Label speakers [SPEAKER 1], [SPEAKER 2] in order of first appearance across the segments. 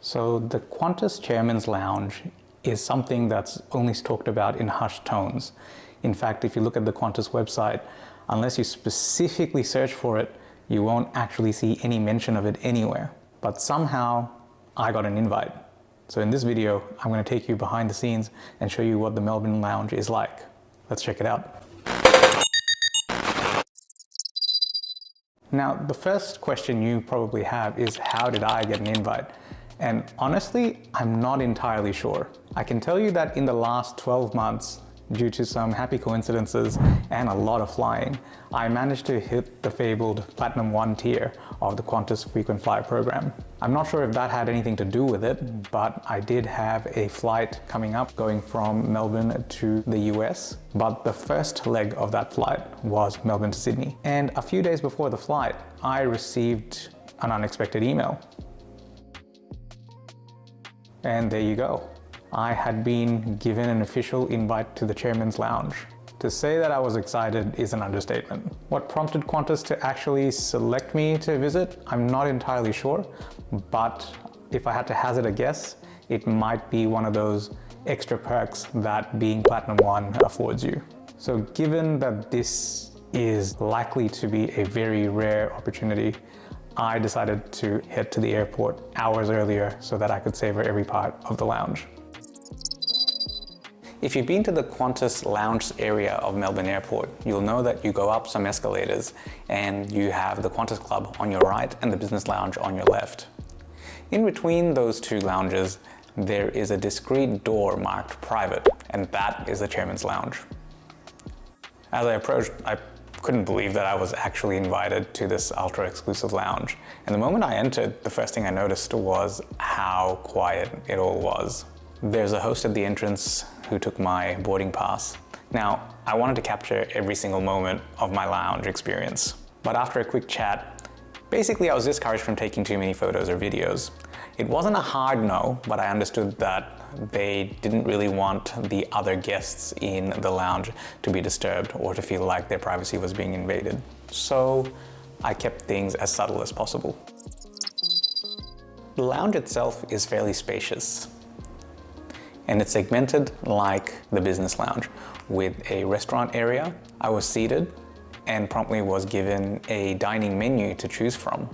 [SPEAKER 1] So the Qantas Chairman's Lounge is something that's only talked about in hushed tones. In fact, if you look at the Qantas website, unless you specifically search for it, you won't actually see any mention of it anywhere. But somehow, I got an invite. So in this video, I'm going to take you behind the scenes and show you what the Melbourne Lounge is like. Let's check it out. Now, the first question you probably have is, how did I get an invite? And honestly, I'm not entirely sure. I can tell you that in the last 12 months, due to some happy coincidences and a lot of flying, I managed to hit the fabled Platinum 1 tier of the Qantas frequent flyer program. I'm not sure if that had anything to do with it, but I did have a flight coming up going from Melbourne to the US. But the first leg of that flight was Melbourne to Sydney. And a few days before the flight, I received an unexpected email. And there you go. I had been given an official invite to the Chairman's Lounge. To say that I was excited is an understatement. What prompted Qantas to actually select me to visit, I'm not entirely sure, but if I had to hazard a guess, it might be one of those extra perks that being Platinum 1 affords you. So given that this is likely to be a very rare opportunity, I decided to head to the airport hours earlier so that I could savor every part of the lounge. If you've been to the Qantas lounge area of Melbourne Airport, you'll know that you go up some escalators and you have the Qantas Club on your right and the business lounge on your left. In between those two lounges, there is a discreet door marked private, and that is the Chairman's Lounge. As I approached, I couldn't believe that I was actually invited to this ultra exclusive lounge. And the moment I entered, the first thing I noticed was how quiet it all was. There's a host at the entrance who took my boarding pass. Now, I wanted to capture every single moment of my lounge experience. But after a quick chat, basically I was discouraged from taking too many photos or videos. It wasn't a hard no, but I understood that they didn't really want the other guests in the lounge to be disturbed or to feel like their privacy was being invaded. So I kept things as subtle as possible. The lounge itself is fairly spacious, and it's segmented like the business lounge with a restaurant area. I was seated and promptly was given a dining menu to choose from.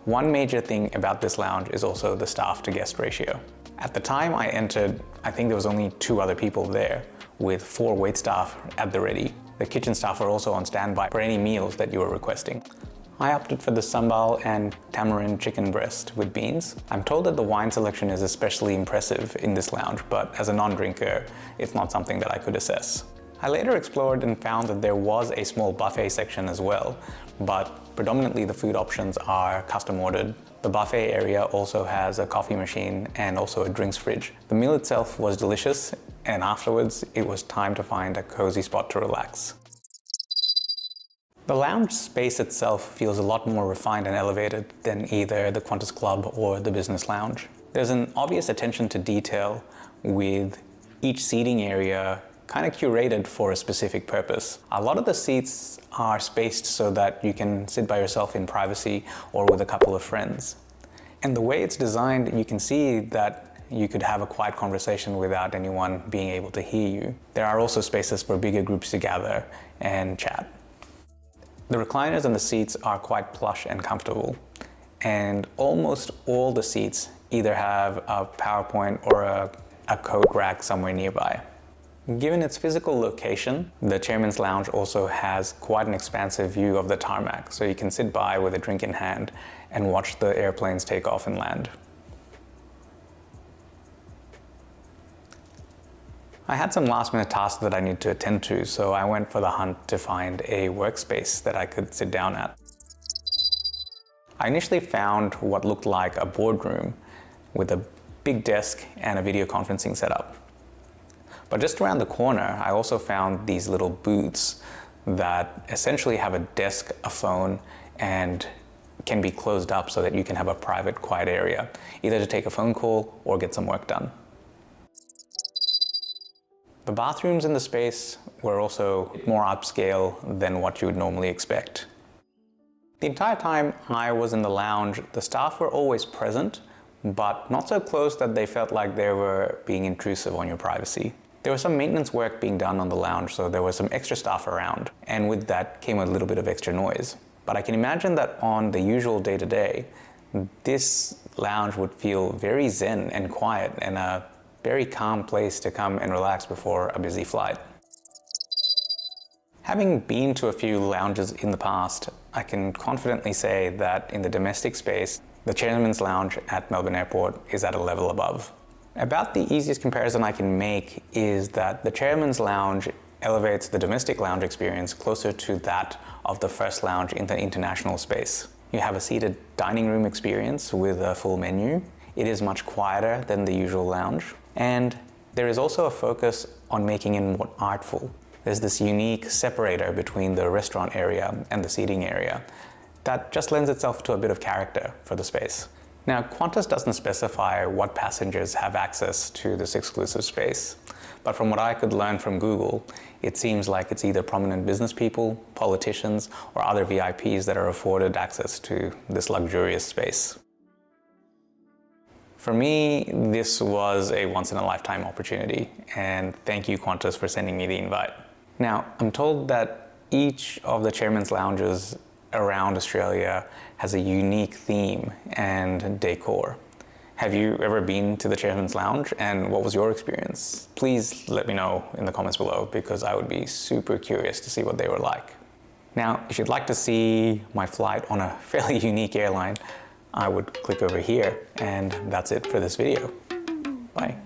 [SPEAKER 1] One major thing about this lounge is also the staff to guest ratio. At the time I entered, I think there was only 2 other people there, with 4 waitstaff at the ready. The kitchen staff were also on standby for any meals that you were requesting. I opted for the sambal and tamarind chicken breast with beans. I'm told that the wine selection is especially impressive in this lounge, but as a non-drinker, it's not something that I could assess. I later explored and found that there was a small buffet section as well, but predominantly the food options are custom ordered. The buffet area also has a coffee machine and also a drinks fridge. The meal itself was delicious, and afterwards it was time to find a cozy spot to relax. The lounge space itself feels a lot more refined and elevated than either the Qantas Club or the business lounge. There's an obvious attention to detail, with each seating area kind of curated for a specific purpose. A lot of the seats are spaced so that you can sit by yourself in privacy or with a couple of friends. And the way it's designed, you can see that you could have a quiet conversation without anyone being able to hear you. There are also spaces for bigger groups to gather and chat. The recliners and the seats are quite plush and comfortable, and almost all the seats either have a PowerPoint or a coat rack somewhere nearby. Given its physical location, the Chairman's Lounge also has quite an expansive view of the tarmac, so you can sit by with a drink in hand and watch the airplanes take off and land. I had some last-minute tasks that I need to attend to, so I went for the hunt to find a workspace that I could sit down at. I initially found what looked like a boardroom with a big desk and a video conferencing setup. But just around the corner, I also found these little booths that essentially have a desk, a phone, and can be closed up so that you can have a private, quiet area, either to take a phone call or get some work done. The bathrooms in the space were also more upscale than what you would normally expect. The entire time I was in the lounge, the staff were always present, but not so close that they felt like they were being intrusive on your privacy. There was some maintenance work being done on the lounge, so there was some extra staff around, and with that came a little bit of extra noise. But I can imagine that on the usual day-to-day, this lounge would feel very zen and quiet and a very calm place to come and relax before a busy flight. Having been to a few lounges in the past, I can confidently say that in the domestic space, the Chairman's Lounge at Melbourne Airport is at a level above. About the easiest comparison I can make is that the Chairman's Lounge elevates the domestic lounge experience closer to that of the first lounge in the international space. You have a seated dining room experience with a full menu. It is much quieter than the usual lounge. And there is also a focus on making it more artful. There's this unique separator between the restaurant area and the seating area that just lends itself to a bit of character for the space. Now, Qantas doesn't specify what passengers have access to this exclusive space, but from what I could learn from Google, it seems like it's either prominent business people, politicians, or other VIPs that are afforded access to this luxurious space. For me, this was a once-in-a-lifetime opportunity, and thank you, Qantas, for sending me the invite. Now, I'm told that each of the Chairman's Lounges around Australia has a unique theme and decor. Have you ever been to the Chairman's Lounge, and what was your experience? Please let me know in the comments below, because I would be super curious to see what they were like. Now, if you'd like to see my flight on a fairly unique airline, I would click over here, and that's it for this video. Bye.